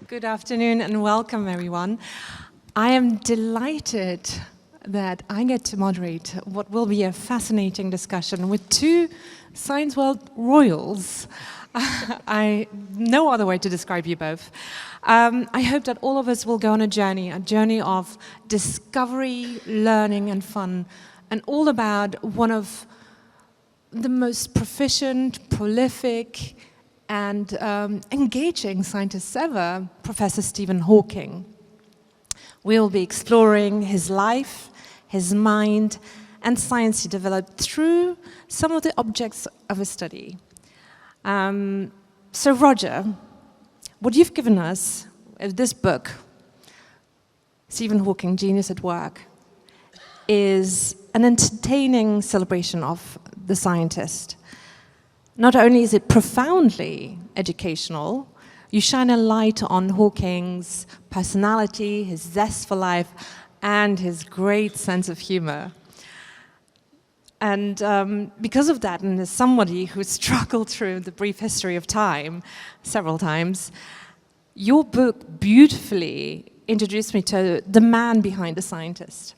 Good afternoon and welcome, everyone. I am delighted that I get to moderate what will be a fascinating discussion with two science world royals. No other way to describe you both. I hope that all of us will go on a journey of discovery, learning and fun, and all about one of the most proficient, prolific, and engaging scientists ever, Professor Stephen Hawking. We'll be exploring his life, his mind, and science he developed through some of the objects of his study. So Roger, what you've given us is this book, Stephen Hawking, Genius at Work, is an entertaining celebration of the scientist. Not only is it profoundly educational, you shine a light on Hawking's personality, his zest for life, and his great sense of humor. And because of that, and as somebody who struggled through the brief history of time several times, your book beautifully introduced me to the man behind the scientist,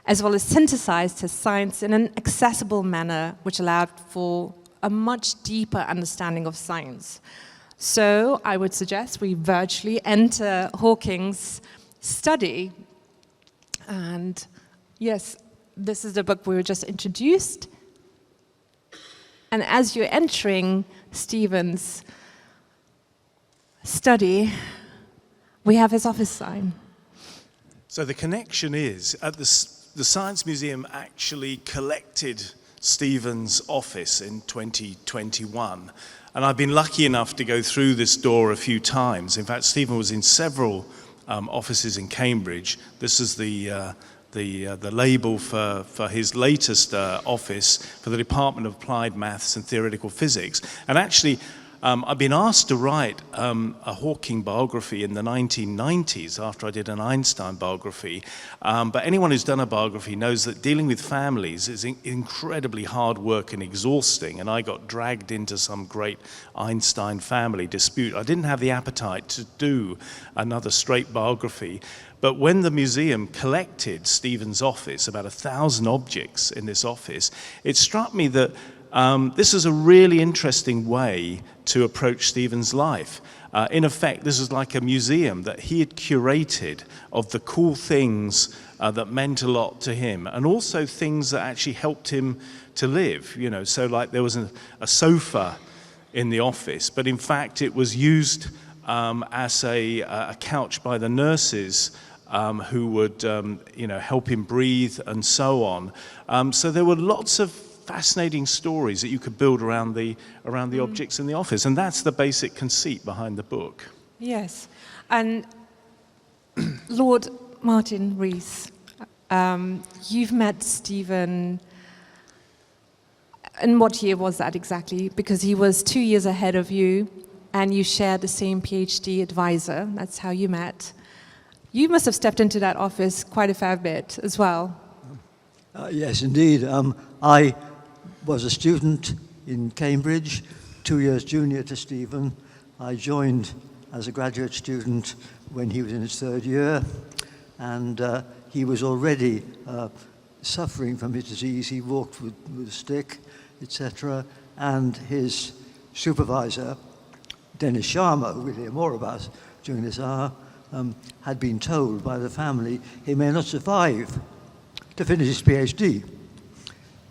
as well as synthesized his science in an accessible manner, which allowed for a much deeper understanding of science. So I would suggest we virtually enter Hawking's study. And yes, this is the book we were just introduced. And as you're entering Stephen's study, we have his office sign. So the connection is, at the Science Museum actually collected Stephen's office in 2021. And I've been lucky enough to go through this door a few times. In fact, Stephen was in several offices in Cambridge. This is the label for his latest office for the Department of Applied Maths and Theoretical Physics. And actually, I've been asked to write a Hawking biography in the 1990s after I did an Einstein biography. But anyone who's done a biography knows that dealing with families is incredibly hard work and exhausting. And I got dragged into some great Einstein family dispute. I didn't have the appetite to do another straight biography. But when the museum collected Stephen's office, about 1,000 objects in this office, it struck me that this is a really interesting way to approach Stephen's life. In effect, this is like a museum that he had curated of the cool things that meant a lot to him, and also things that actually helped him to live. You know, so like there was a sofa in the office, but in fact it was used as a couch by the nurses who would help him breathe and so on. So there were lots of fascinating stories that you could build around the objects in the office, and that's the basic conceit behind the book. Yes, and Lord Martin Rees, you've met Stephen. And what year was that exactly? Because he was 2 years ahead of you, and you shared the same PhD advisor. That's how you met. You must have stepped into that office quite a fair bit as well. Yes, indeed. I was a student in Cambridge, 2 years junior to Stephen. I joined as a graduate student when he was in his third year, and he was already suffering from his disease. He walked with a stick, etc. And his supervisor, Dennis Sharma, who we'll hear more about during this hour, had been told by the family he may not survive to finish his PhD.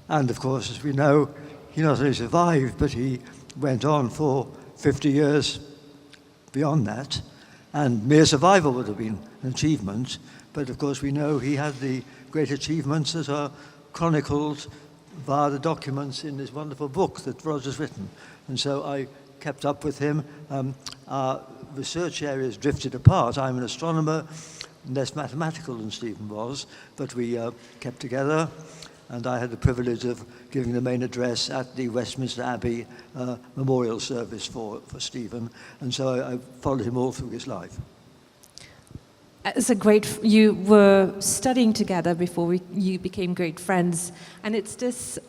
And of course, as we know, he not only survived, but he went on for 50 years beyond that. And mere survival would have been an achievement. But of course, we know he had the great achievements that are chronicled via the documents in this wonderful book that Roger's written. And so I kept up with him. Our research areas drifted apart. I'm an astronomer, less mathematical than Stephen was, but we kept together. And I had the privilege of giving the main address at the Westminster Abbey memorial service for Stephen. And so I followed him all through his life. You were studying together before you became great friends. And it's this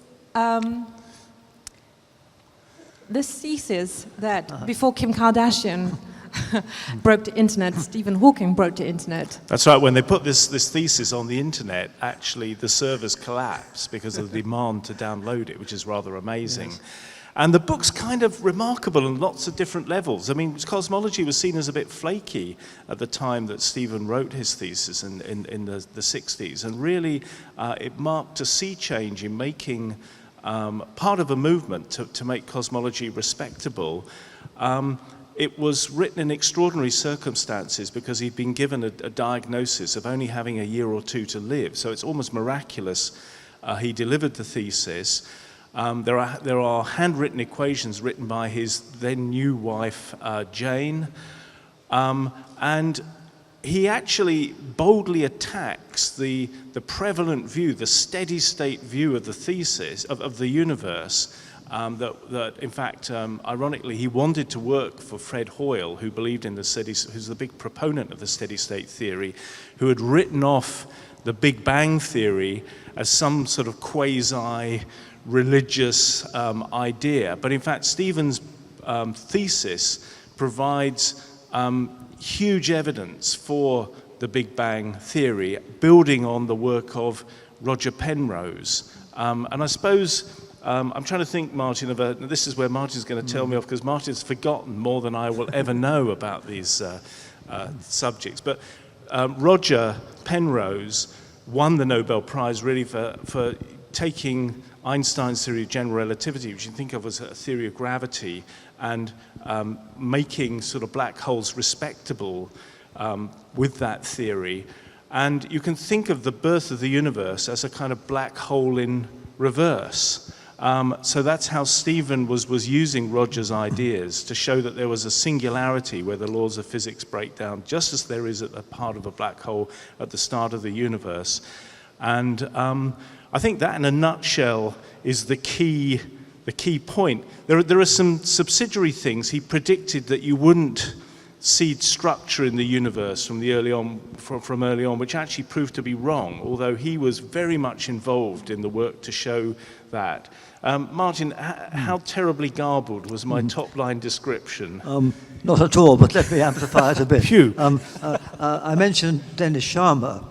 this thesis that before Kim Kardashian broke the internet. Stephen Hawking broke the internet. That's right. When they put this thesis on the internet, actually the servers collapsed because of the demand to download it, which is rather amazing. Yes. And the book's kind of remarkable on lots of different levels. I mean, cosmology was seen as a bit flaky at the time that Stephen wrote his thesis in the 60s. And really, it marked a sea change in making part of a movement to make cosmology respectable. It was written in extraordinary circumstances because he'd been given a diagnosis of only having a year or two to live. So it's almost miraculous he delivered the thesis. There are handwritten equations written by his then new wife, Jane, and he actually boldly attacks the prevalent view, the steady state view of the thesis, of the universe, that in fact, ironically, he wanted to work for Fred Hoyle, who believed in who's the big proponent of the steady state theory, who had written off the Big Bang theory as some sort of quasi-religious idea. But in fact, Stephen's thesis provides huge evidence for the Big Bang theory, building on the work of Roger Penrose. And I suppose, I'm trying to think, Martin, this is where Martin's going to tell me off, because Martin's forgotten more than I will ever know about these subjects. But Roger Penrose won the Nobel Prize really for taking Einstein's theory of general relativity, which you think of as a theory of gravity, and making sort of black holes respectable with that theory. And you can think of the birth of the universe as a kind of black hole in reverse. So that's how Stephen was using Roger's ideas to show that there was a singularity where the laws of physics break down, just as there is at the part of a black hole at the start of the universe. And I think that in a nutshell is the key point. There are some subsidiary things. He predicted that you wouldn't see structure in the universe from early on, which actually proved to be wrong, although he was very much involved in the work to show that. Martin, how terribly garbled was my top-line description? Not at all, but let me amplify it a bit. Phew. I mentioned Dennis Sharma,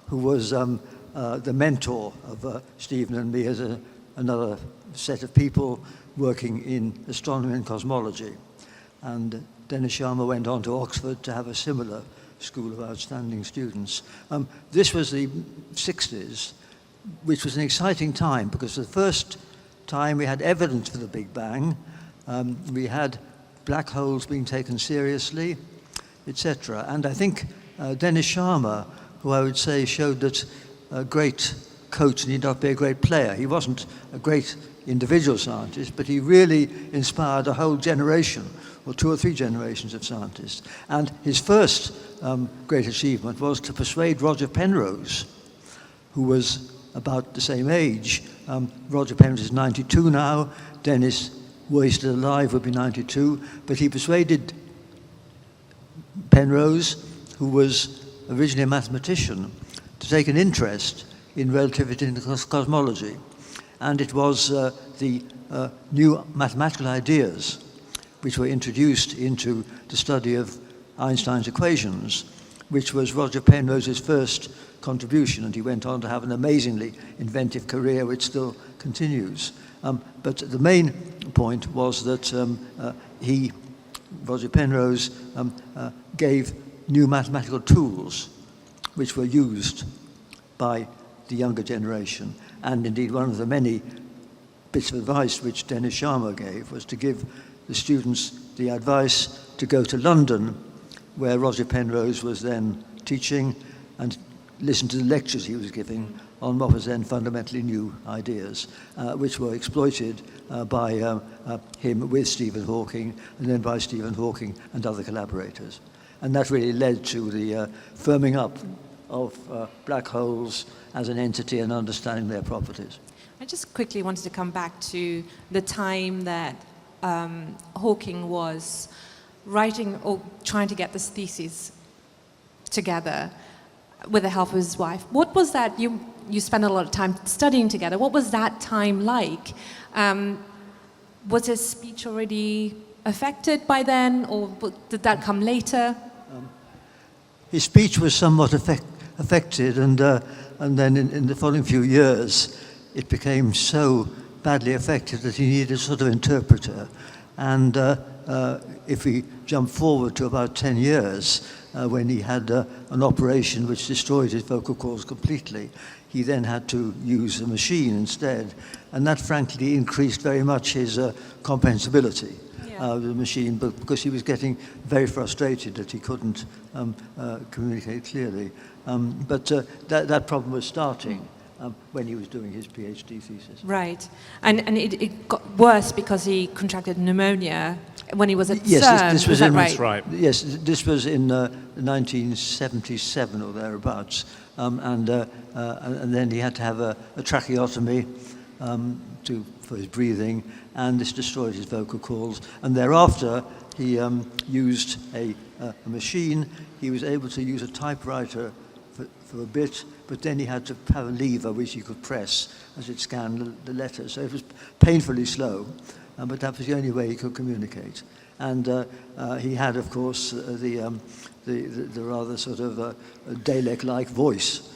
who was the mentor of Stephen and me as another set of people working in astronomy and cosmology. And Dennis Sharma went on to Oxford to have a similar school of outstanding students. This was the 60s, which was an exciting time because for the first time we had evidence for the Big Bang. We had black holes being taken seriously, etc. And I think Dennis Sharma, who I would say showed that a great coach need not be a great player. He wasn't a great individual scientist, but he really inspired a whole generation, or 2 or 3 generations of scientists. And his first great achievement was to persuade Roger Penrose, who was about the same age. Roger Penrose is 92 now. Dennis, were he still alive, would be 92. But he persuaded Penrose, who was originally a mathematician, to take an interest in relativity and cosmology. And it was the new mathematical ideas which were introduced into the study of Einstein's equations, which was Roger Penrose's first contribution, and he went on to have an amazingly inventive career which still continues. But the main point was that Roger Penrose, gave new mathematical tools which were used by the younger generation. And indeed, one of the many bits of advice which Dennis Sharma gave was to give the students the advice to go to London, where Roger Penrose was then teaching, and listen to the lectures he was giving on what was then fundamentally new ideas, which were exploited by him with Stephen Hawking, and then by Stephen Hawking and other collaborators. And that really led to the firming up of black holes as an entity and understanding their properties. I just quickly wanted to come back to the time that Hawking was writing or trying to get this thesis together with the help of his wife. What was that? You spent a lot of time studying together. What was that time like? Was his speech already affected by then, or did that come later? His speech was somewhat affected, and then in the following few years, it became so badly affected that he needed a sort of interpreter. And if we jump forward to about 10 years, when he had an operation which destroyed his vocal cords completely, he then had to use a machine instead. And that frankly increased very much his comprehensibility. The machine, but because he was getting very frustrated that he couldn't communicate clearly. But that problem was starting when he was doing his PhD thesis. Right, and it got worse because he contracted pneumonia when he was at yes, CERN. this was that in, right? That's right. Yes, this was in 1977 or thereabouts, and then he had to have a tracheotomy for his breathing, and this destroyed his vocal cords. And thereafter, he used a machine. He was able to use a typewriter for a bit, but then he had to have a lever which he could press as it scanned the letters. So it was painfully slow, but that was the only way he could communicate. And he had, of course, the rather sort of Dalek-like voice,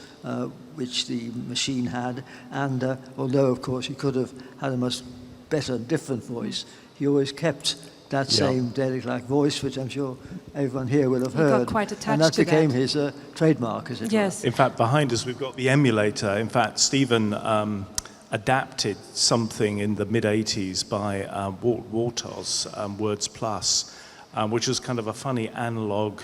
which the machine had. And although, of course, he could have had a much better, different voice, he always kept that same Dalek-like voice, which I'm sure everyone here will have heard. Got quite attached and that to became that. his trademark, as it Yes. In fact, behind us we've got the emulator. In fact, Stephen adapted something in the mid-80s by Walt Wartos, Words Plus, which was kind of a funny analog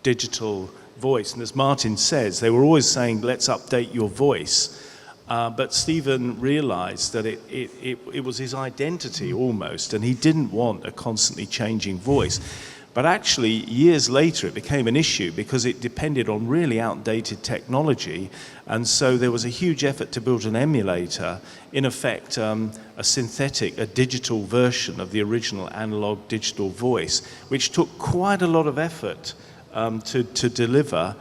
digital voice. And as Martin says, they were always saying, let's update your voice. But Stephen realized that it was his identity almost, and he didn't want a constantly changing voice. But actually, years later, it became an issue because it depended on really outdated technology. And so there was a huge effort to build an emulator, in effect, a synthetic, a digital version of the original analog digital voice, which took quite a lot of effort to deliver.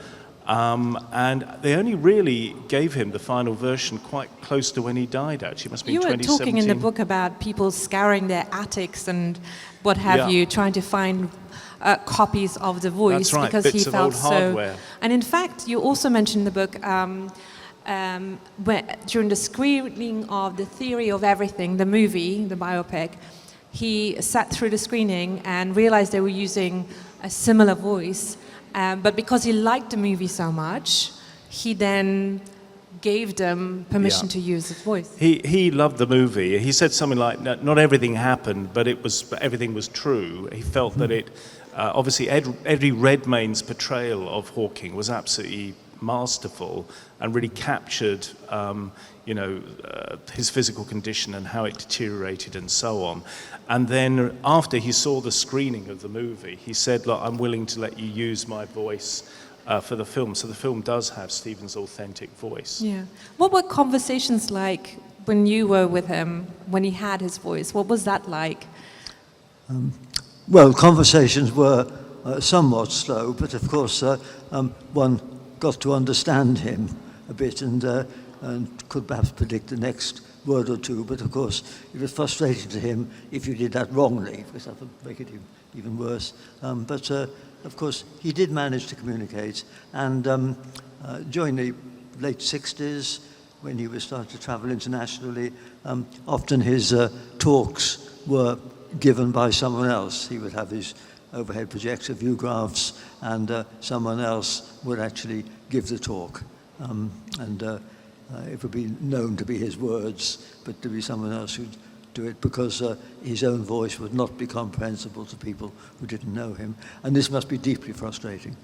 And they only really gave him the final version quite close to when he died, actually. It must have been You were 2017. talking in the book about people scouring their attics and what have you, trying to find copies of the voice. That's right, because bits he of felt old hardware. so. And in fact, you also mentioned in the book where, during the screening of The Theory of Everything, the movie, the biopic, he sat through the screening and realized they were using a similar voice. But because he liked the movie so much, he then gave them permission to use his voice. He loved the movie. He said something like, not everything happened, but everything was true. He felt that it, obviously Eddie Redmayne's portrayal of Hawking was absolutely masterful and really captured his physical condition and how it deteriorated and so on. And then after he saw the screening of the movie, he said, look, I'm willing to let you use my voice for the film. So the film does have Stephen's authentic voice. Yeah. What were conversations like when you were with him, when he had his voice? What was that like? Well, conversations were somewhat slow, but of course one got to understand him a bit and could perhaps predict the next word or two, but of course it was frustrating to him if you did that wrongly, because that would make it even worse. But of course he did manage to communicate, and during the late 60s, when he was starting to travel internationally, often his talks were given by someone else. He would have his overhead projector view graphs, and someone else would actually give the talk. It would be known to be his words, but to be someone else who'd do it, because his own voice would not be comprehensible to people who didn't know him. And this must be deeply frustrating.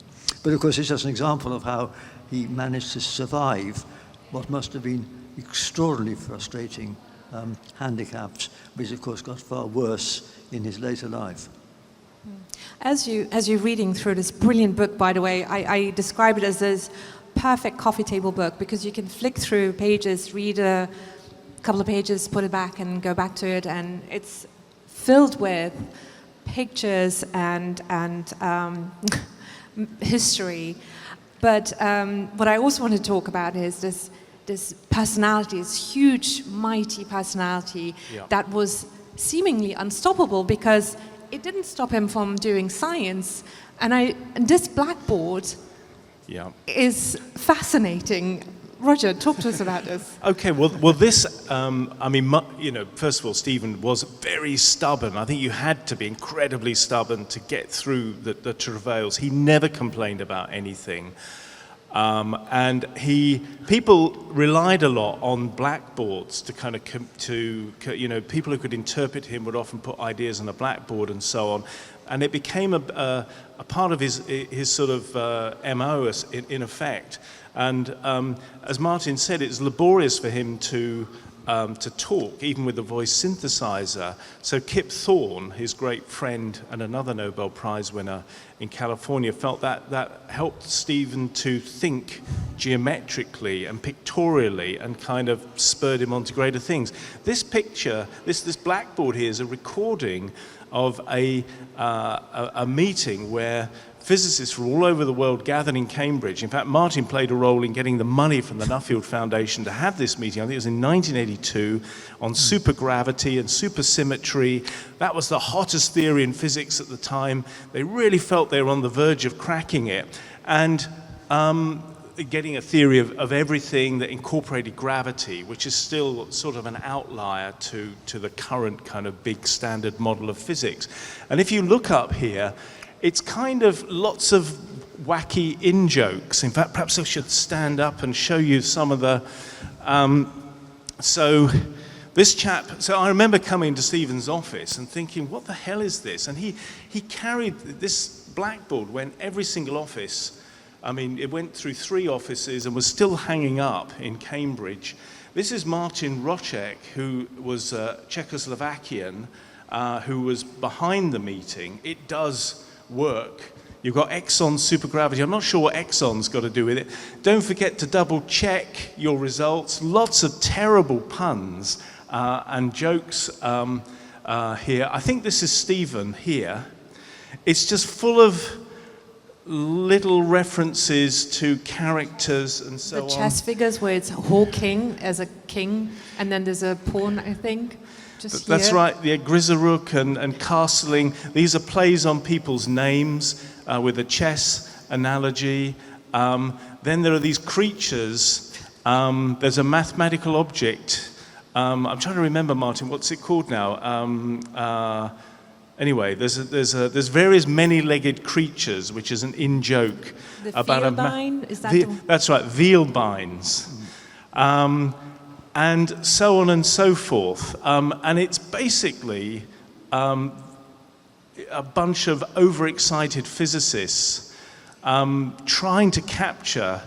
But of course, it's just an example of how he managed to survive what must have been extraordinarily frustrating handicaps, which of course got far worse in his later life. As you're reading through this brilliant book, by the way, I describe it as this perfect coffee table book, because you can flick through pages, read a couple of pages, put it back and go back to it, and it's filled with pictures and history. But what I also want to talk about is this personality, this huge, mighty personality that was seemingly unstoppable, because it didn't stop him from doing science. And this blackboard is fascinating. Roger, talk to us about this. Okay, well, this, first of all, Stephen was very stubborn. I think you had to be incredibly stubborn to get through the travails. He never complained about anything. And people relied a lot on blackboards to kind of, people who could interpret him would often put ideas on a blackboard and so on. And it became a part of his sort of MO in effect. And as Martin said, it's laborious for him to talk, even with the voice synthesizer. So Kip Thorne, his great friend and another Nobel Prize winner in California, felt that helped Stephen to think geometrically and pictorially and kind of spurred him on to greater things. This picture, this blackboard here is a recording of a meeting where physicists from all over the world gathered in Cambridge. In fact, Martin played a role in getting the money from the Nuffield Foundation to have this meeting. I think it was in 1982 on supergravity and supersymmetry. That was the hottest theory in physics at the time. They really felt they were on the verge of cracking it. And getting a theory of everything that incorporated gravity, which is still sort of an outlier to the current kind of big standard model of physics. And if you look up here, it's kind of lots of wacky in-jokes. In fact, perhaps I should stand up and show you some of the... So I remember coming to Stephen's office and thinking, what the hell is this? And he carried this blackboard, went every single office. I mean, it went through 3 offices and was still hanging up in Cambridge. This is Martin Rocek, who was Czechoslovakian, who was behind the meeting. It does work. You've got exon supergravity. I'm not sure what exon's got to do with it. Don't forget to double check your results. Lots of terrible puns and jokes here. I think this is Stephen here. It's just full of little references to characters and so on. The chess figures where it's Hawking as a king, and then there's a pawn, I think. That's right, yeah, Grisaruk and castling. These are plays on people's names with a chess analogy. Then there are these creatures. There's a mathematical object. I'm trying to remember, Martin, what's it called now? Anyway, there's various many-legged creatures, which is an in-joke. The Veilbein? Is that that's right, Veilbeins. And so on and so forth. And it's basically a bunch of overexcited physicists trying to capture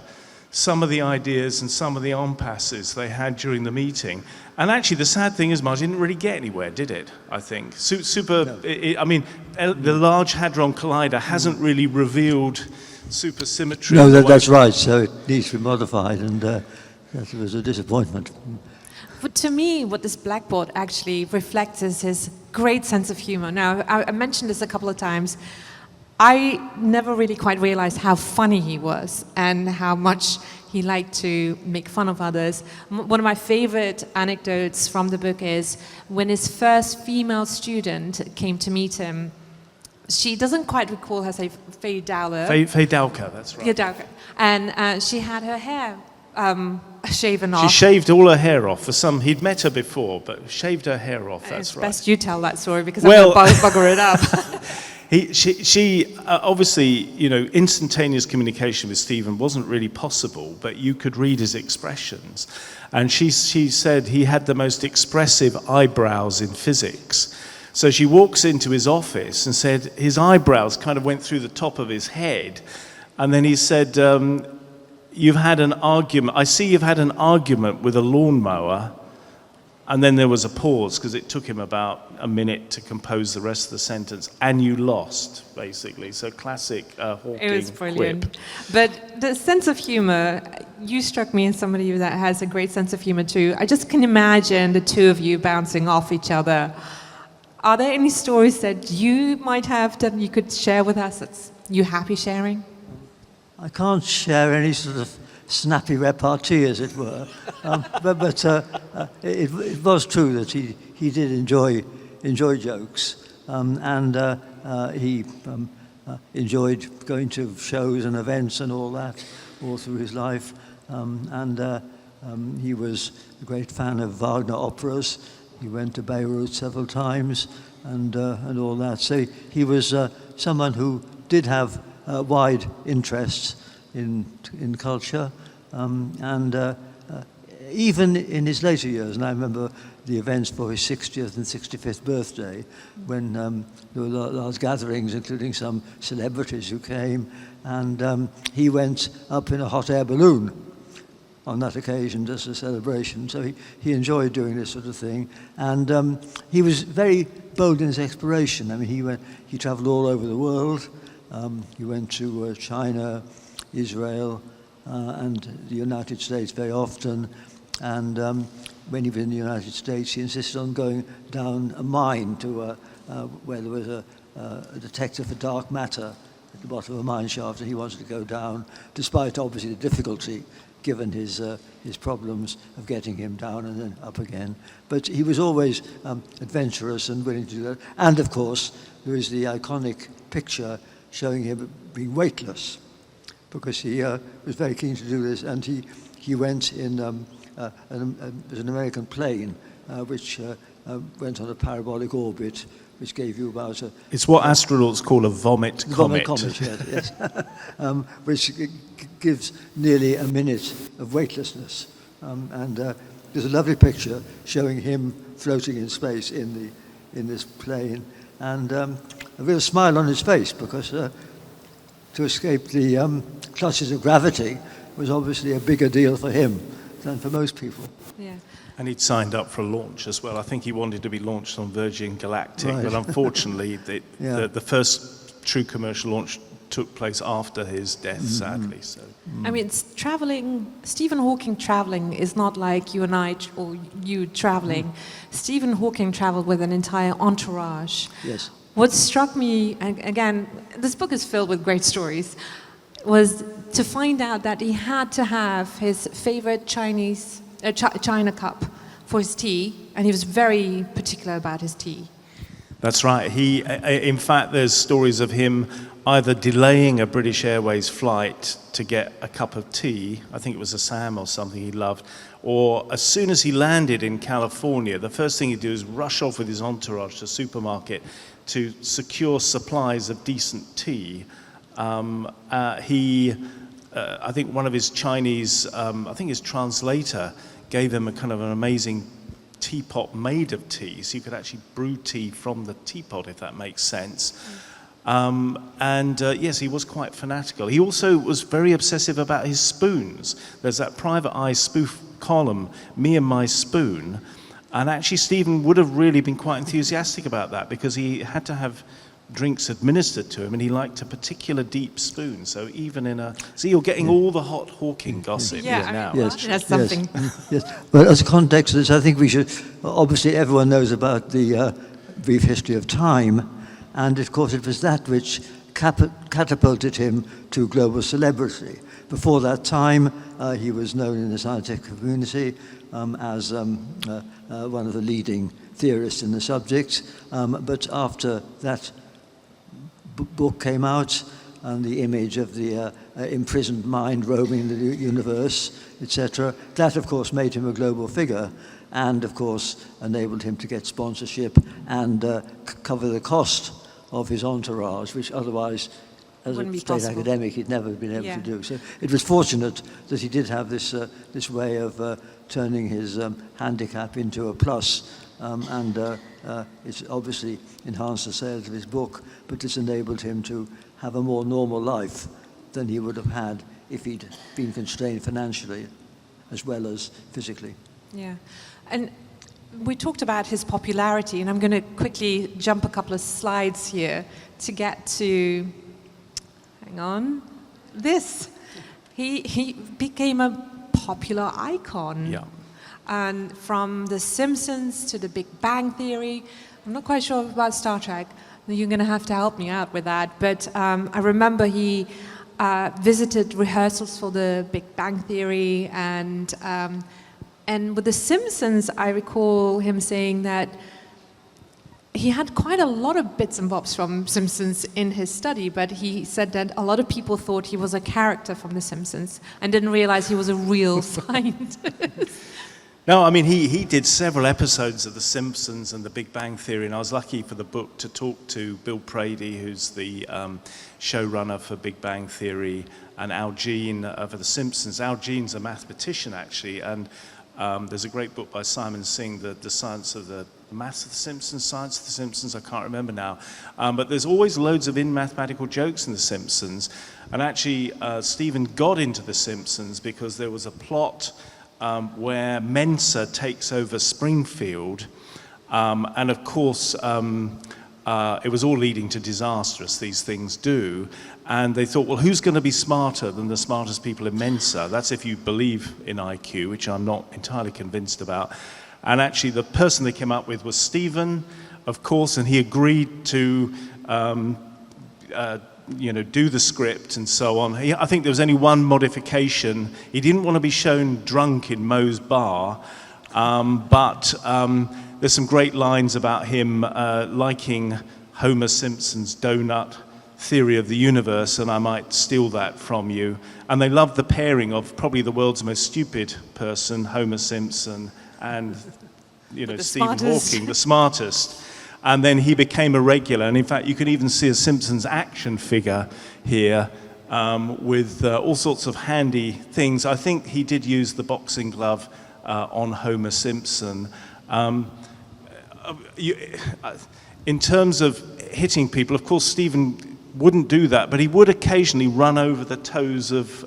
some of the ideas and some of the en passes they had during the meeting. And actually, the sad thing is, Martin, didn't really get anywhere, did it? I think. The Large Hadron Collider hasn't really revealed supersymmetry. No, that's right. So it needs to be modified, and that was a disappointment. But to me, what this blackboard actually reflects is his great sense of humor. Now, I mentioned this a couple of times. I never really quite realized how funny he was and how much he liked to make fun of others. One of my favorite anecdotes from the book is when his first female student came to meet him. She doesn't quite recall her, say, Faye Dowler. Faye Dowker, that's right. Yeah, Dowker. And she had her hair shaven off. She shaved all her hair off for some. He'd met her before, but shaved her hair off. That's it's right. Best you tell that story because I'm going to bugger it up. She obviously, instantaneous communication with Stephen wasn't really possible, but you could read his expressions. And she said he had the most expressive eyebrows in physics. So she walks into his office and said his eyebrows kind of went through the top of his head. And then he said, you've had an argument. I see you've had an argument with a lawnmower. And then there was a pause because it took him about a minute to compose the rest of the sentence. And you lost, basically. So classic Hawking It was brilliant. quip. But the sense of humor, you struck me as somebody that has a great sense of humor too. I just can imagine the two of you bouncing off each other. Are there any stories that you might have that you could share with us? That's you happy sharing? I can't share any sort of snappy repartee, as it were. But it was true that he did enjoy jokes. He enjoyed going to shows and events and all that all through his life. He was a great fan of Wagner operas. He went to Beirut several times and all that. So he was someone who did have wide interests in culture, even in his later years. And I remember the events for his 60th and 65th birthday, when there were large gatherings, including some celebrities who came, and he went up in a hot air balloon on that occasion, just a celebration. So he enjoyed doing this sort of thing, and he was very bold in his exploration. I mean, he traveled all over the world. He went to China, Israel, and the United States very often. And when he was in the United States, he insisted on going down a mine to where there was a detector for dark matter at the bottom of a mine shaft, and he wanted to go down, despite obviously the difficulty given his problems of getting him down and then up again. But he was always adventurous and willing to do that. And of course, there is the iconic picture showing him being weightless, because he was very keen to do this, and he went in an American plane which went on a parabolic orbit, which gave you about It's what astronauts call a vomit comet. Yes. Which gives nearly a minute of weightlessness. There's a lovely picture showing him floating in space in this plane, and a real smile on his face, because to escape the clutches of gravity was obviously a bigger deal for him than for most people. Yeah. And he'd signed up for a launch as well. I think he wanted to be launched on Virgin Galactic, Right. but unfortunately the first true commercial launch took place after his death, sadly. So. I mean, Stephen Hawking traveling is not like you and I, or you traveling. Stephen Hawking traveled with an entire entourage. Yes. What struck me, and again, this book is filled with great stories, was to find out that he had to have his favorite China cup for his tea, and he was very particular about his tea. That's right. In fact, there's stories of him either delaying a British Airways flight to get a cup of tea, I think it was Assam or something he loved, or as soon as he landed in California, the first thing he'd do is rush off with his entourage to the supermarket to secure supplies of decent tea. I think one of his Chinese, I think his translator gave him a kind of an amazing teapot made of tea, so you could actually brew tea from the teapot, if that makes sense. Yes, he was quite fanatical. He also was very obsessive about his spoons. There's that Private Eye spoof column, Me and My Spoon, and actually Stephen would have really been quite enthusiastic about that, because he had to have drinks administered to him, and he liked a particular deep spoon. So even so you're getting all the hot Hawking gossip here now. Yes, That's something. Yes. Well, as a context of this, I think we should, obviously everyone knows about the brief history of time, and of course it was that which catapulted him to global celebrity. Before that time, he was known in the scientific community as one of the leading theorists in the subject, but after that book came out, and the image of the imprisoned mind roaming the universe, etc., that of course made him a global figure, and of course enabled him to get sponsorship and cover the cost of his entourage, which otherwise, as a state academic, he'd never been able to do. So it was fortunate that he did have this way of turning his handicap into a plus, and it's obviously enhanced the sales of his book, but it's enabled him to have a more normal life than he would have had if he'd been constrained financially as well as physically. Yeah. And we talked about his popularity, and I'm going to quickly jump a couple of slides here to get to, hang on, this. He became a popular icon. Yeah. And from The Simpsons to The Big Bang Theory, I'm not quite sure about Star Trek. You're going to have to help me out with that. But I remember he visited rehearsals for The Big Bang Theory, and with The Simpsons, I recall him saying that he had quite a lot of bits and bobs from Simpsons in his study, but he said that a lot of people thought he was a character from The Simpsons and didn't realize he was a real scientist. No, I mean, he did several episodes of The Simpsons and The Big Bang Theory, and I was lucky for the book to talk to Bill Prady, who's the showrunner for Big Bang Theory, and Al Jean for The Simpsons. Al Jean's a mathematician, actually, and there's a great book by Simon Singh, The Science of the Maths of the Simpsons, Science of the Simpsons, I can't remember now. But there's always loads of mathematical jokes in The Simpsons. And actually, Stephen got into The Simpsons because there was a plot where Mensa takes over Springfield. And of course, it was all leading to disaster, as these things do. And they thought, well, who's going to be smarter than the smartest people in Mensa? That's if you believe in IQ, which I'm not entirely convinced about. And actually, the person they came up with was Stephen, of course, and he agreed to, do the script and so on. I think there was only one modification. He didn't want to be shown drunk in Moe's bar, but there's some great lines about him liking Homer Simpson's donut theory of the universe, and I might steal that from you. And they loved the pairing of probably the world's most stupid person, Homer Simpson, and Stephen smartest. Hawking, the smartest. And then he became a regular. And in fact, you can even see a Simpsons action figure here with all sorts of handy things. I think he did use the boxing glove on Homer Simpson. In terms of hitting people, of course, Stephen wouldn't do that, but he would occasionally run over the toes of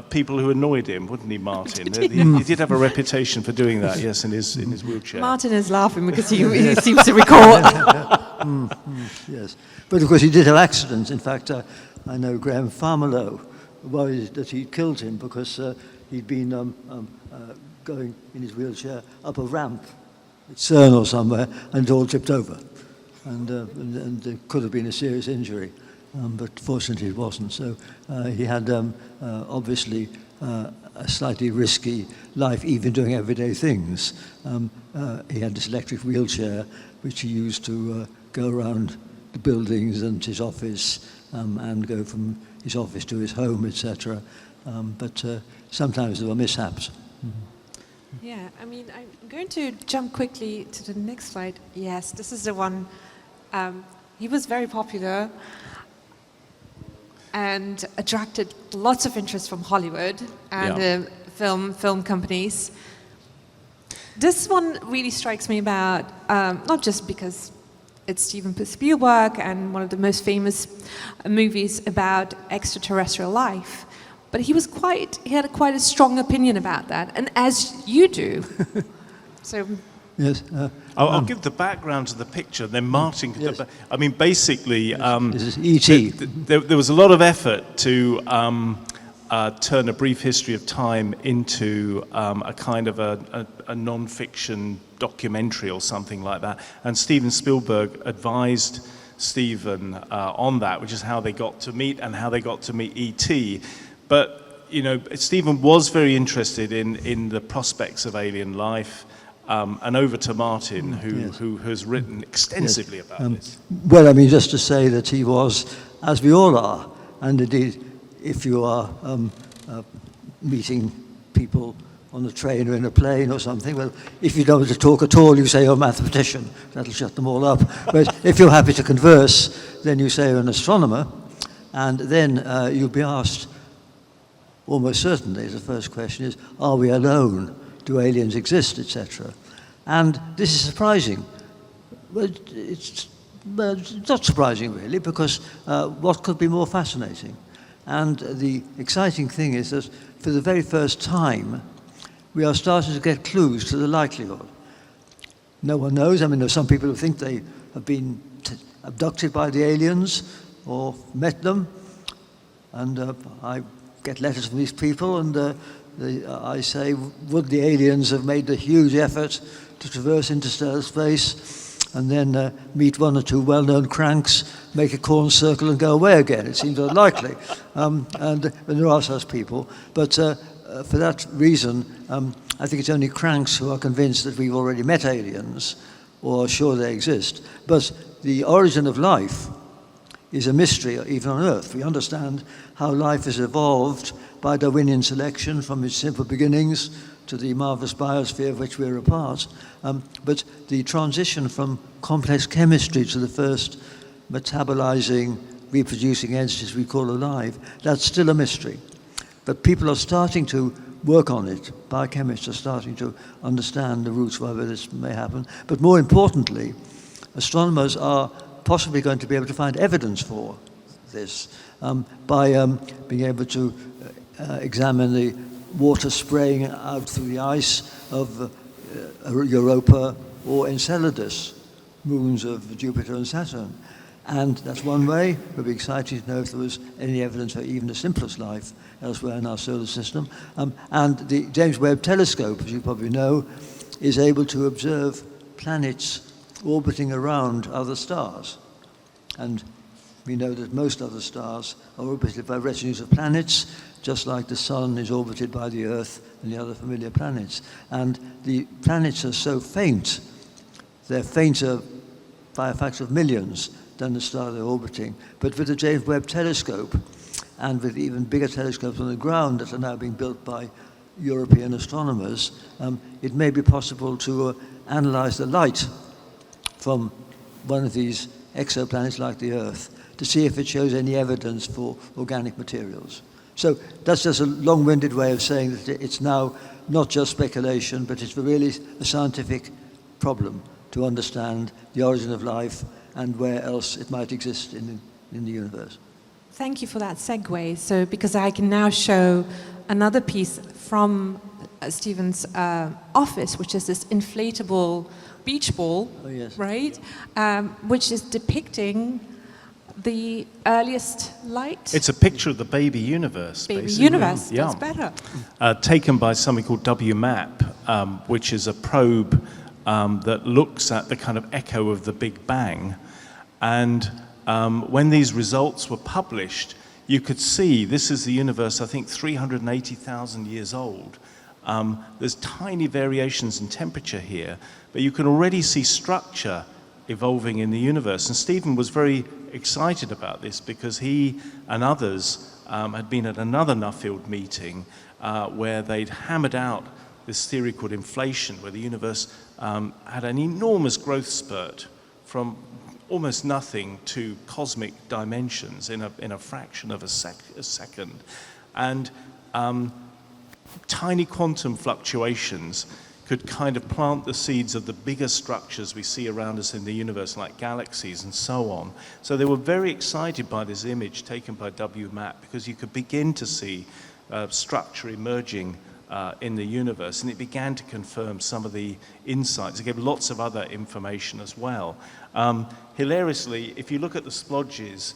people who annoyed him, wouldn't he, Martin? He did have a reputation for doing that, yes, in his wheelchair. Martin is laughing because he seems to recall. Yes, but of course he did have accidents. In fact, I know Graham Farmelow worried that he'd killed him because he'd been going in his wheelchair up a ramp at CERN or somewhere and it all tipped over. And there could have been a serious injury, but fortunately it wasn't. So he had obviously a slightly risky life, even doing everyday things. He had this electric wheelchair, which he used to go around the buildings and his office, and go from his office to his home, etc. But sometimes there were mishaps. Mm-hmm. Yeah, I mean, I'm going to jump quickly to the next slide. Yes, this is the one. He was very popular and attracted lots of interest from Hollywood and film companies. This one really strikes me about, not just because it's Steven Spielberg and one of the most famous movies about extraterrestrial life, but he had quite a strong opinion about that, and as you do. So. Yes. I'll give the background to the picture, then Martin could... Yes. I mean, basically... This is E.T. There was a lot of effort to turn A Brief History of Time into a kind of a non-fiction documentary or something like that. And Steven Spielberg advised Stephen on that, which is how they got to meet and how they got to meet E.T. But, Stephen was very interested in the prospects of alien life. And over to Martin, who has written extensively about this. Well, I mean, just to say that he was, as we all are, and indeed, if you are meeting people on a train or in a plane or something, well, if you don't want to talk at all, you say you're a mathematician. That'll shut them all up. But if you're happy to converse, then you say you're an astronomer, and then you'll be asked, almost certainly, the first question is, are we alone? Do aliens exist, etc.? And this is surprising. But it's not surprising, really, because what could be more fascinating? And the exciting thing is that for the very first time, we are starting to get clues to the likelihood. No one knows. I mean, there's some people who think they have been abducted by the aliens or met them. And I get letters from these people, and I say, would the aliens have made a huge effort to traverse interstellar space and then meet one or two well-known cranks, make a corn circle and go away again? It seems unlikely. And there are such people. But for that reason, I think it's only cranks who are convinced that we've already met aliens. or are sure they exist. But the origin of life is a mystery even on Earth. We understand how life has evolved by Darwinian selection from its simple beginnings to the marvelous biosphere of which we're a part. But the transition from complex chemistry to the first metabolizing, reproducing entities we call alive, that's still a mystery. But people are starting to work on it. Biochemists are starting to understand the roots why this may happen. But more importantly, astronomers are possibly going to be able to find evidence for this by being able to examine the water spraying out through the ice of Europa or Enceladus, moons of Jupiter and Saturn. And that's one way. It would be exciting to know if there was any evidence for even the simplest life elsewhere in our solar system. And the James Webb Telescope, as you probably know, is able to observe planets orbiting around other stars. And we know that most other stars are orbited by retinues of planets, just like the Sun is orbited by the Earth and the other familiar planets. And the planets are so faint, they're fainter by a factor of millions than the star they're orbiting. But with the James Webb Telescope, and with even bigger telescopes on the ground that are now being built by European astronomers, it may be possible to analyze the light from one of these exoplanets like the Earth to see if it shows any evidence for organic materials. So that's just a long-winded way of saying that it's now not just speculation, but it's really a scientific problem to understand the origin of life and where else it might exist in the universe. Thank you for that segue. So, because I can now show another piece from Stephen's office, which is this inflatable beach ball, oh, yes. right? Which is depicting the earliest light. It's a picture of the baby universe, baby basically. universe, Yeah. that's better. Taken by something called WMAP, which is a probe that looks at the kind of echo of the Big Bang. And when these results were published, you could see this is the universe, I think, 380,000 years old. There's tiny variations in temperature here, but you can already see structure evolving in the universe. And Stephen was very excited about this because he and others had been at another Nuffield meeting where they'd hammered out this theory called inflation, where the universe had an enormous growth spurt from almost nothing to cosmic dimensions in a fraction of a second. And tiny quantum fluctuations could kind of plant the seeds of the bigger structures we see around us in the universe, like galaxies and so on. So they were very excited by this image taken by WMAP because you could begin to see structure emerging in the universe, and it began to confirm some of the insights. It gave lots of other information as well. Hilariously, if you look at the splodges,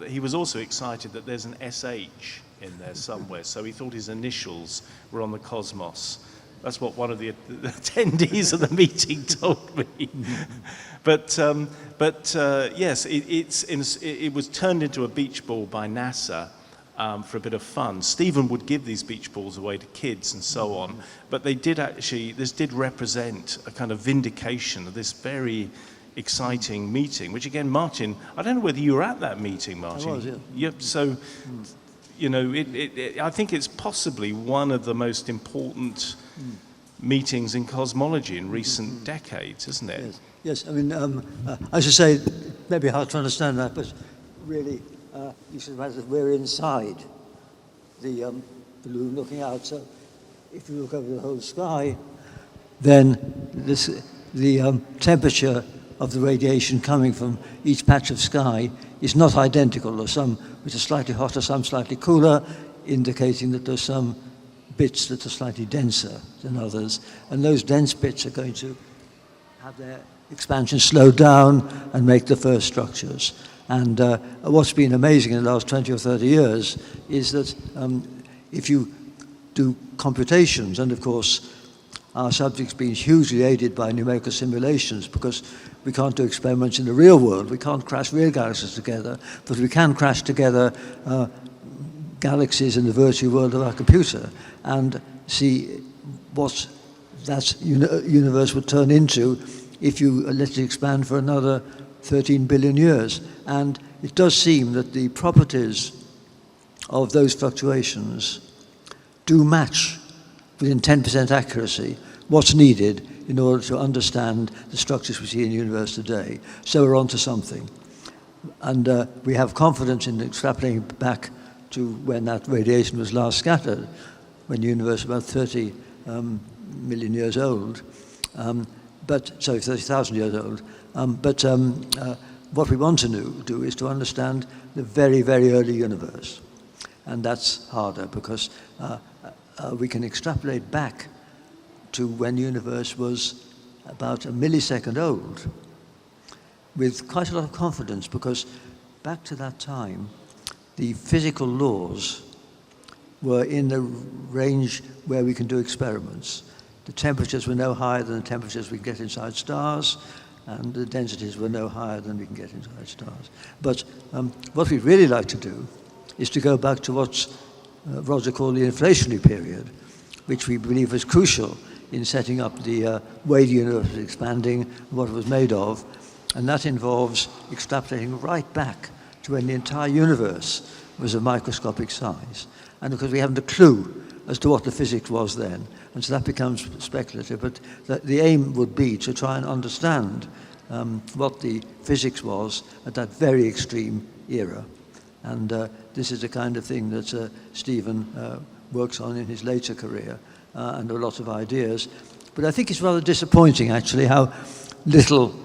he was also excited that there's an SH in there somewhere, so he thought his initials were on the cosmos. That's what one of the attendees of the meeting told me. But yes, it was turned into a beach ball by NASA for a bit of fun. Stephen would give these beach balls away to kids and so on, but this did represent a kind of vindication of this very exciting meeting, which again, Martin, I don't know whether you were at that meeting, Martin. I was, yeah. Yep, so, you know, I think it's possibly one of the most important meetings in cosmology in recent decades, isn't it? Yes, yes. I mean, as you say, it may be hard to understand that, but really, you should imagine that we're inside the balloon looking out. So if you look over the whole sky, then the temperature of the radiation coming from each patch of sky is not identical. There's some which are slightly hotter, some slightly cooler, indicating that there's some bits that are slightly denser than others. And those dense bits are going to have their expansion slow down and make the first structures. And what's been amazing in the last 20 or 30 years is that if you do computations, and of course our subject's been hugely aided by numerical simulations because we can't do experiments in the real world, we can't crash real galaxies together, but we can crash together galaxies in the virtual world of our computer and see what that universe would turn into if you let it expand for another 13 billion years. And it does seem that the properties of those fluctuations do match within 10% accuracy what's needed in order to understand the structures we see in the universe today. So we're onto something. And we have confidence in extrapolating back to when that radiation was last scattered, when the universe was about 30 million years old, 30,000 years old. What we want to do is to understand the very, very early universe. And that's harder because we can extrapolate back to when the universe was about a millisecond old with quite a lot of confidence, because back to that time, the physical laws were in the range where we can do experiments. The temperatures were no higher than the temperatures we get inside stars, and the densities were no higher than we can get inside stars. But what we'd really like to do is to go back to what Roger called the inflationary period, which we believe was crucial in setting up the way the universe was expanding, what it was made of, and that involves extrapolating right back to when the entire universe was of microscopic size. And because we haven't a clue as to what the physics was then, and so that becomes speculative, but the aim would be to try and understand what the physics was at that very extreme era. And this is the kind of thing that Stephen works on in his later career, and there are lots of ideas. But I think it's rather disappointing, actually, how little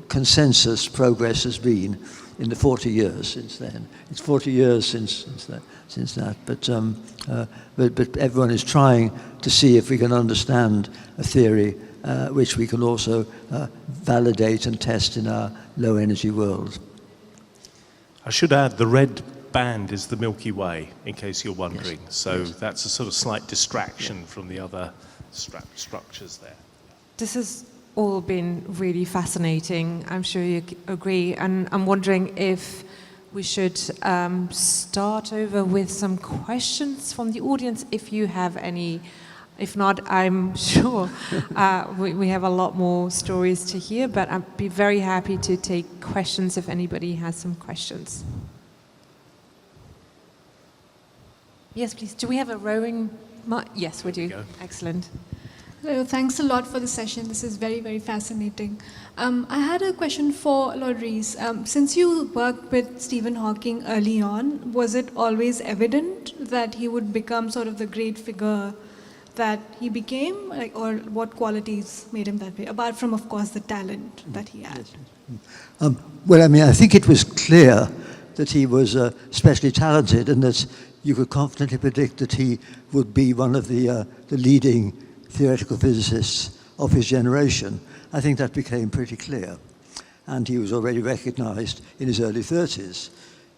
consensus progress has been in the 40 years since then. It's 40 years since that. But everyone is trying to see if we can understand a theory which we can also validate and test in our low-energy world. I should add, the red band is the Milky Way, in case you're wondering. Yes. So Yes. that's a sort of slight distraction from the other structures there. This has all been really fascinating. I'm sure you agree. And I'm wondering if we should start over with some questions from the audience, if you have any. If not, I'm sure we have a lot more stories to hear, but I'd be very happy to take questions if anybody has some questions. Yes, please. Do we have a rowing? Yes, we do. Go. Excellent. So thanks a lot for the session. This is very, very fascinating. I had a question for Lord Rees. Since you worked with Stephen Hawking early on, was it always evident that he would become sort of the great figure that he became, or what qualities made him that way, apart from, of course, the talent that he had? Well, I mean, I think it was clear that he was especially talented, and that you could confidently predict that he would be one of the leading theoretical physicists of his generation. I think that became pretty clear. And he was already recognized in his early 30s.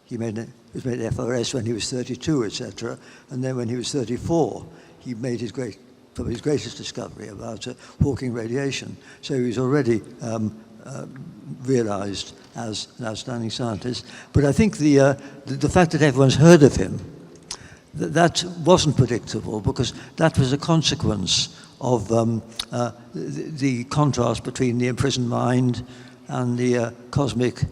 He was made FRS when he was 32, etc. And then when he was 34, he made probably his greatest discovery about Hawking radiation. So he was already realized as an outstanding scientist. But I think the fact that everyone's heard of him, that wasn't predictable, because that was a consequence of the contrast between the imprisoned mind and the cosmic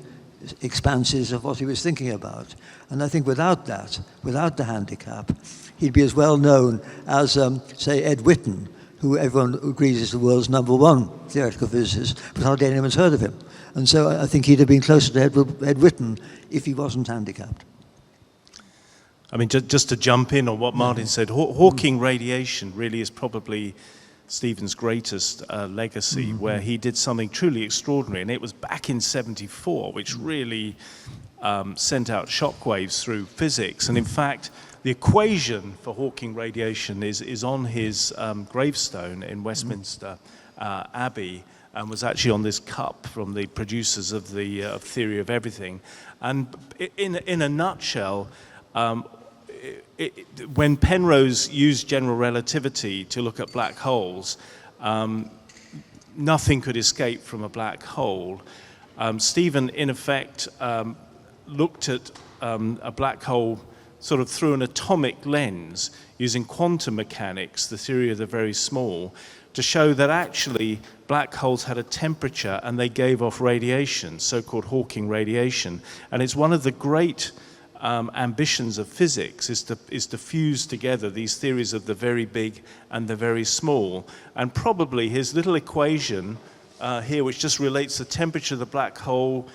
expanses of what he was thinking about. And I think without that, without the handicap, he'd be as well known as, say, Ed Witten, who everyone agrees is the world's #1 theoretical physicist, but hardly anyone's heard of him. And so I think he'd have been closer to Ed Witten if he wasn't handicapped. I mean, just to jump in on what Martin said, Hawking radiation really is probably Stephen's greatest legacy, where he did something truly extraordinary, and it was back in '74, which really sent out shockwaves through physics. And in fact, the equation for Hawking radiation is on his gravestone in Westminster Abbey, and was actually on this cup from the producers of the Theory of Everything. And in a nutshell, when Penrose used general relativity to look at black holes, nothing could escape from a black hole. Stephen, in effect, looked at a black hole sort of through an atomic lens, using quantum mechanics, the theory of the very small, to show that actually black holes had a temperature and they gave off radiation, so-called Hawking radiation. And it's one of the great ambitions of physics is to fuse together these theories of the very big and the very small. And probably his little equation here, which just relates the temperature of the black hole,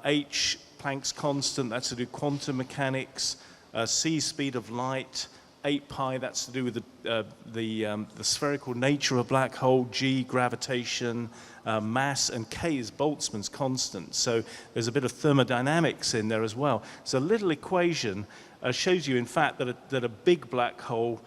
h, Planck's constant, that's to do quantum mechanics, c, speed of light, 8 pi, that's to do with the spherical nature of a black hole, g, gravitation, mass, and k is Boltzmann's constant. So there's a bit of thermodynamics in there as well. So a little equation shows you, in fact, that a big black hole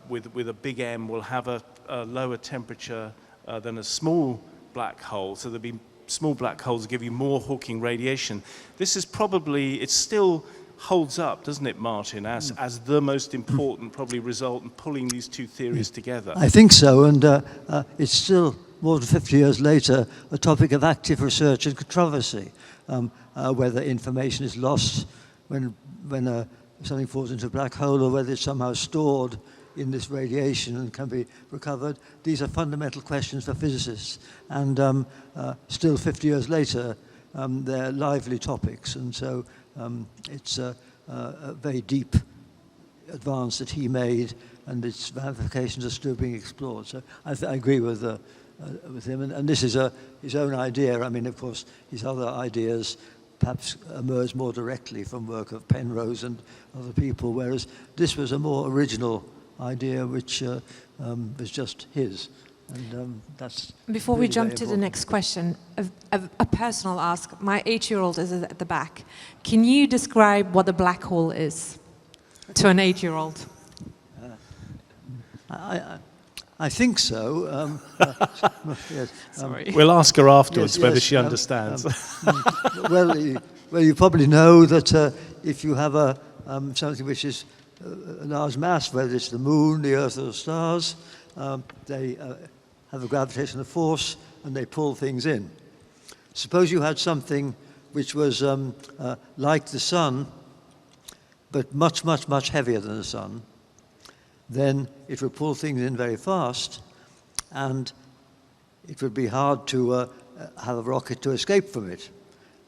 with a big M will have a lower temperature than a small black hole. So there'll be small black holes give you more Hawking radiation. This is probably, it still holds up, doesn't it, Martin, as the most important probably result in pulling these two theories together? I think so, and it's still, more than 50 years later, a topic of active research and controversy, whether information is lost when something falls into a black hole, or whether it's somehow stored in this radiation and can be recovered. These are fundamental questions for physicists, and still 50 years later, they're lively topics, and so it's a very deep advance that he made, and its ramifications are still being explored. So I agree with him, and this is his own idea. I mean, of course, his other ideas perhaps emerged more directly from work of Penrose and other people, whereas this was a more original idea which was just his. And that's Before really we jump very to the important. next question, a personal ask. My 8-year-old is at the back. Can you describe what a black hole is to an 8-year-old? I think so. Yes. Sorry. We'll ask her afterwards Yes, whether yes, she understands. Well, you probably know that if you have something which is a large mass, whether it's the moon, the earth, or the stars, they have a gravitational force and they pull things in. Suppose you had something which was like the sun, but much, much, much heavier than the sun, then it would pull things in very fast, and it would be hard to have a rocket to escape from it,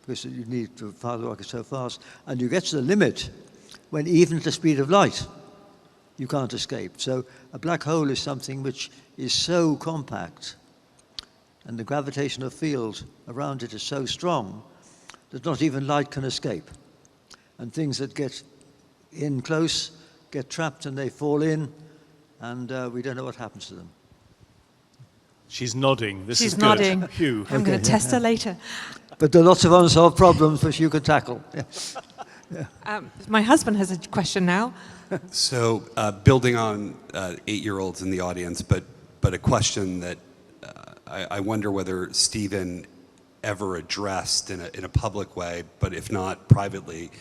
because you need to fire the rocket so fast. And you get to the limit when even at the speed of light, you can't escape. So a black hole is something which is so compact, and the gravitational field around it is so strong that not even light can escape. And things that get in close get trapped and they fall in, and we don't know what happens to them. She's nodding. This She's is nodding. good. Hugh. I'm going to test her later. But there are lots of unsolved problems which you can tackle. Yeah. My husband has a question now. So, building on 8-year-olds in the audience, but a question that I wonder whether Stephen ever addressed in a public way, but if not privately,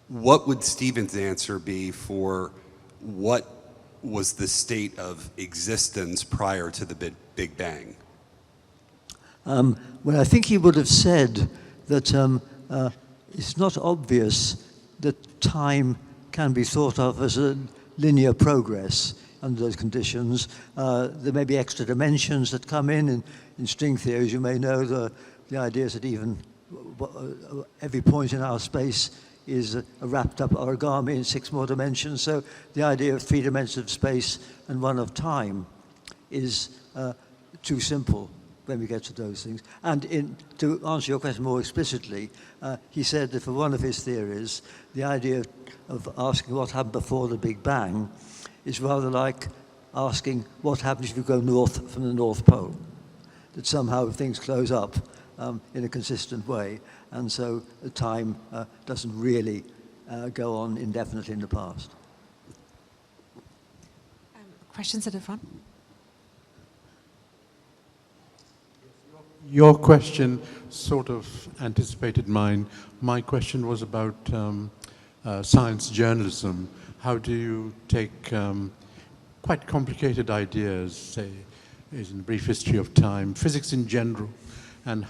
what would Stephen's answer be for what was the state of existence prior to the Big Bang? Well, I think he would have said that it's not obvious that time can be thought of as a linear progress under those conditions. There may be extra dimensions that come in string theory. As you may know, the idea is that even every point in our space is a wrapped up origami in 6 more dimensions. So the idea of 3 dimensions of space and 1 of time is too simple when we get to those things. And to answer your question more explicitly, he said that for one of his theories, the idea of asking what happened before the Big Bang is rather like asking what happens if you go north from the North Pole, that somehow things close up in a consistent way, and so time doesn't really go on indefinitely in the past. Questions at the front? Your question sort of anticipated mine. My question was about science journalism. How do you take quite complicated ideas, say, is in the brief history of time, physics in general, and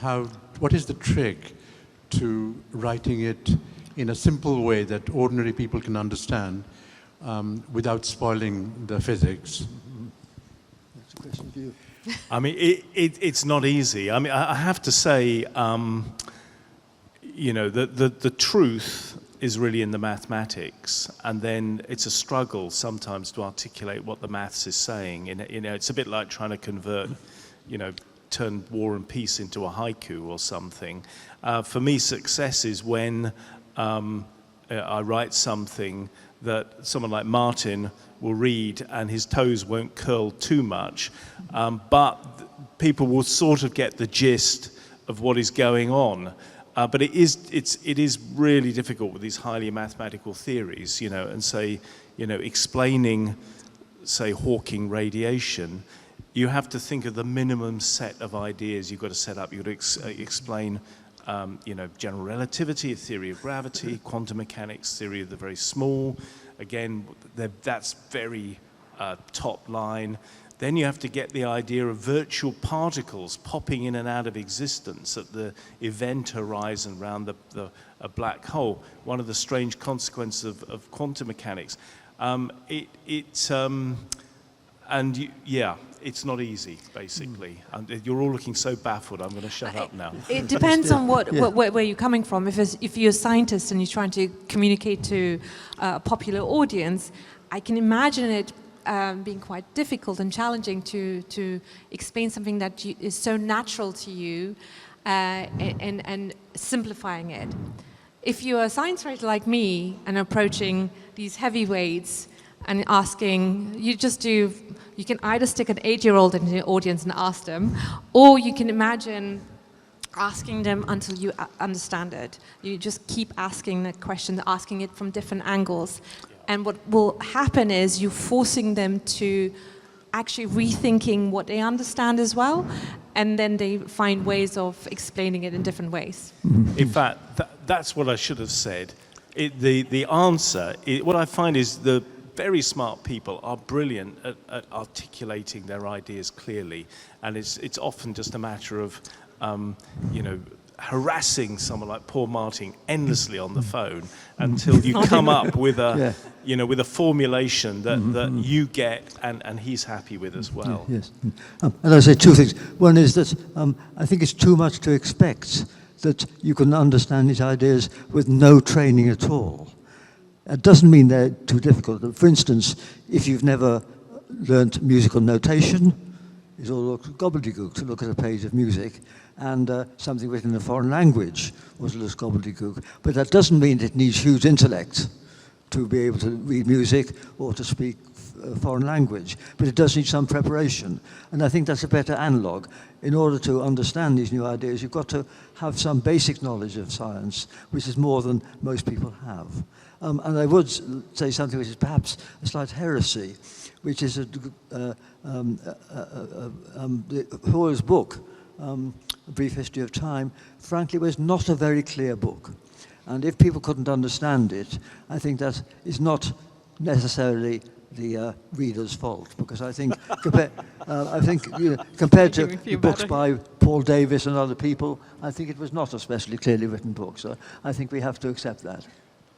what is the trick to writing it in a simple way that ordinary people can understand without spoiling the physics? It's a question for you. I mean, it's not easy. I mean, I have to say, you know, the truth is really in the mathematics, and then it's a struggle sometimes to articulate what the maths is saying. You know, it's a bit like trying to convert, you know, turn War and Peace into a haiku or something. For me, success is when I write something that someone like Martin will read and his toes won't curl too much, but people will sort of get the gist of what is going on. But it is really difficult with these highly mathematical theories, you know, and say, you know, explaining, say, Hawking radiation, you have to think of the minimum set of ideas you've got to set up. You've got to explain, you know, general relativity, a theory of gravity, quantum mechanics, theory of the very small. Again, that's very top line. Then you have to get the idea of virtual particles popping in and out of existence at the event horizon around a black hole. One of the strange consequences of quantum mechanics. It's not easy, basically. You're all looking so baffled, I'm going to shut up now. It depends on where you're coming from. If you're a scientist and you're trying to communicate to a popular audience, I can imagine it being quite difficult and challenging to explain something that is so natural to you and simplifying it. If you're a science writer like me and approaching these heavyweights and asking, you can either stick an 8-year-old in the audience and ask them, or you can imagine asking them until you understand it. You just keep asking the question, asking it from different angles. And what will happen is you're forcing them to actually rethinking what they understand as well, and then they find ways of explaining it in different ways. In fact, that's what I should have said. The answer, what I find is the very smart people are brilliant at articulating their ideas clearly, and it's often just a matter of, you know, harassing someone like Paul Martin endlessly on the phone until you come up with a, you know, with a formulation that you get and he's happy with as well. Yes. And I say two things. One is that I think it's too much to expect that you can understand these ideas with no training at all. It doesn't mean they're too difficult. For instance, if you've never learnt musical notation, it's all gobbledygook to look at a page of music, and something written in a foreign language was a little gobbledygook. But that doesn't mean it needs huge intellect to be able to read music or to speak a foreign language. But it does need some preparation. And I think that's a better analogue. In order to understand these new ideas, you've got to have some basic knowledge of science, which is more than most people have. And I would say something which is perhaps a slight heresy, which is Hall's book, A Brief History of Time, frankly was not a very clear book. And if people couldn't understand it, I think that is not necessarily the reader's fault, because I think, compared to the books by Paul Davis and other people, I think it was not a specially clearly written book. So I think we have to accept that.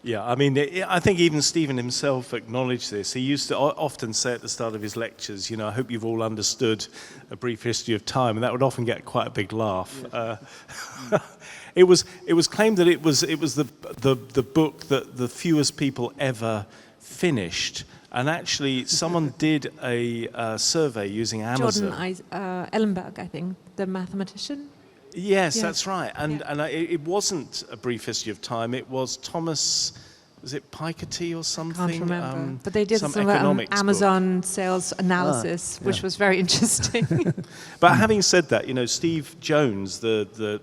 Yeah, I mean, I think even Stephen himself acknowledged this. He used to often say at the start of his lectures, you know, I hope you've all understood A Brief History of Time, and that would often get quite a big laugh. Yes. It was claimed that it was the book that the fewest people ever finished, and actually someone did a survey using Amazon. Jordan Ellenberg, I think, the mathematician. Yes, that's right. And it wasn't A Brief History of Time. It was Thomas, was it Piketty or something? I can't remember. But they did some Amazon sales analysis, which was very interesting. But having said that, you know, Steve Jones, the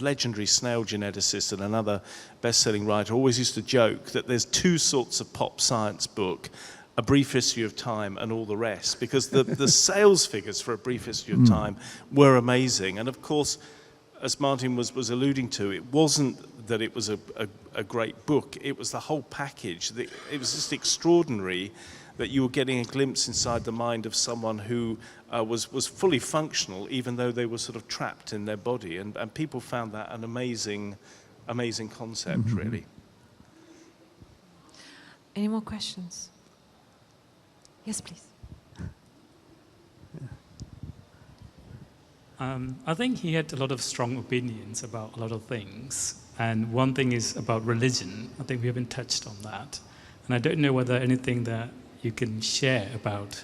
legendary snail geneticist and another best-selling writer, always used to joke that there's two sorts of pop science book: A Brief History of Time and all the rest, because the sales figures for A Brief History of Time were amazing. And of course, as Martin was alluding to, it wasn't that it was a great book, it was the whole package. It was just extraordinary that you were getting a glimpse inside the mind of someone who was fully functional, even though they were sort of trapped in their body. And people found that an amazing concept, really. Any more questions? Yes, please. I think he had a lot of strong opinions about a lot of things. And one thing is about religion. I think we haven't touched on that. And I don't know whether anything that you can share about,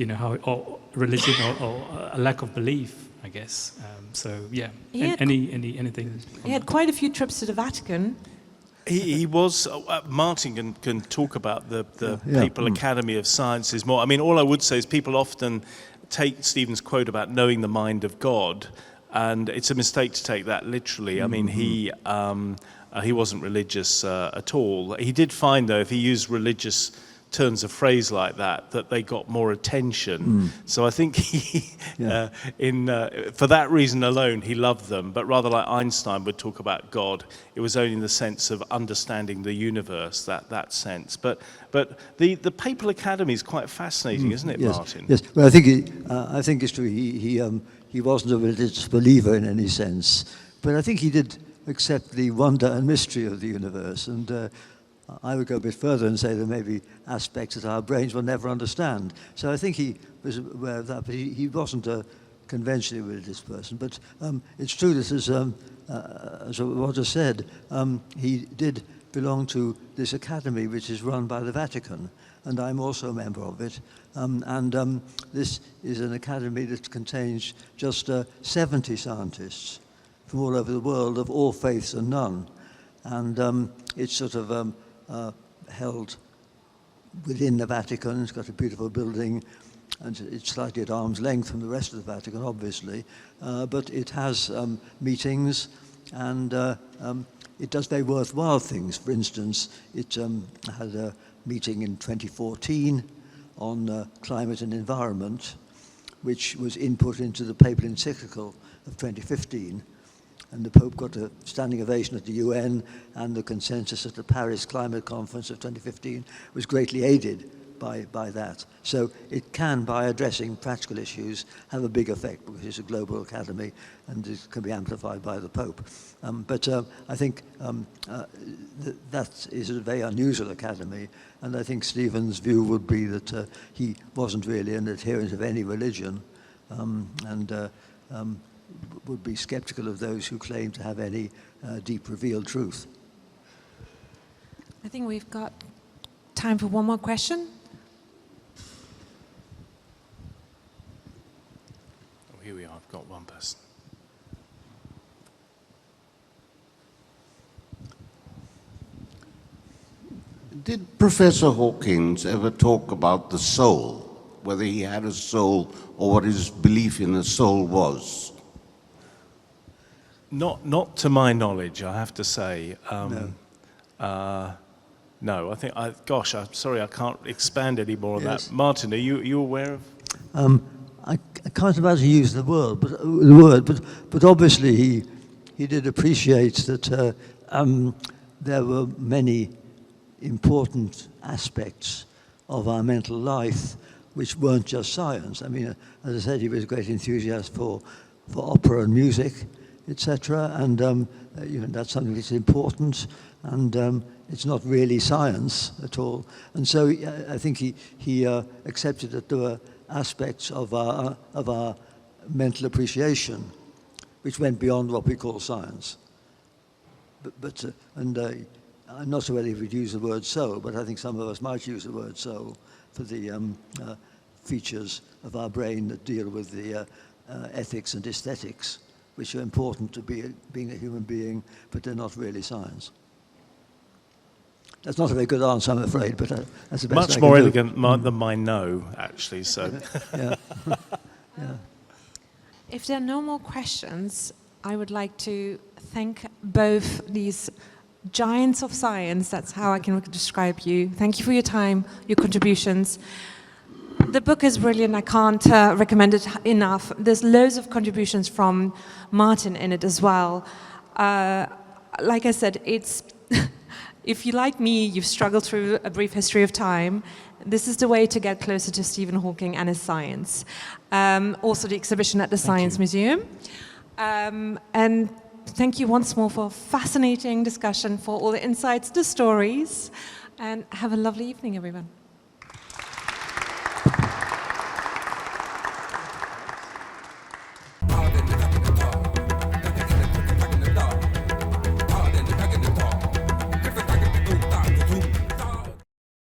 how or religion or a lack of belief, I guess. So yeah, anything. He had quite a few trips to the Vatican. He was, Martin can talk about the Papal Academy of Sciences more. I mean, all I would say is people often take Stephen's quote about knowing the mind of God, and it's a mistake to take that literally. I mean, he wasn't religious at all. He did find, though, if he used religious turns of phrase like that they got more attention. So I think for that reason alone, he loved them. But rather like Einstein would talk about God, it was only in the sense of understanding the universe, that sense. But the Papal Academy is quite fascinating, isn't it, yes. Martin? Yes. Well, I think it's true. He wasn't a religious believer in any sense, but I think he did accept the wonder and mystery of the universe. And I would go a bit further and say there may be aspects that our brains will never understand. So I think he was aware of that, but he wasn't a conventionally religious person. But it's true that, as Roger said, he did belong to this academy which is run by the Vatican, and I'm also a member of it. This is an academy that contains just 70 scientists from all over the world of all faiths and none. And it's sort of held within the Vatican. It's got a beautiful building, and it's slightly at arm's length from the rest of the Vatican, obviously. But it has meetings, and it does very worthwhile things. For instance, it had a meeting in 2014 on climate and environment, which was input into the papal encyclical of 2015. And the Pope got a standing ovation at the UN, and the consensus at the Paris Climate Conference of 2015 was greatly aided by that. So it can, by addressing practical issues, have a big effect because it's a global academy and it can be amplified by the Pope. But I think that is a very unusual academy, and I think Stephen's view would be that he wasn't really an adherent of any religion, and would be skeptical of those who claim to have any deep revealed truth. I think we've got time for one more question. Oh, here we are. I've got one person. Did Professor Hawkins ever talk about the soul, whether he had a soul or what his belief in the soul was? Not to my knowledge, I have to say. No, I think, gosh, I'm sorry, I can't expand any more on that. Martin, are you aware of? I can't imagine he used the word, but obviously he did appreciate that there were many important aspects of our mental life which weren't just science. I mean, as I said, he was a great enthusiast for opera and music, etc. And that's something that's important, and it's not really science at all. And so I think he accepted that there were aspects of our mental appreciation which went beyond what we call science. I'm not sure whether he would use the word soul, but I think some of us might use the word soul for the features of our brain that deal with the ethics and aesthetics, which are important to being a human being, but they're not really science. That's not a very good answer, I'm afraid, but that's the best Much more elegant than my no, actually. So. Yeah. If there are no more questions, I would like to thank both these giants of science. That's how I can describe you. Thank you for your time, your contributions. The book is brilliant. I can't recommend it enough. There's loads of contributions from Martin in it as well. Like I said, it's if you, like me, you've struggled through A Brief History of Time, this is the way to get closer to Stephen Hawking and his science. Also the exhibition at the Science Museum. And thank you once more for a fascinating discussion, for all the insights, the stories, and have a lovely evening, everyone.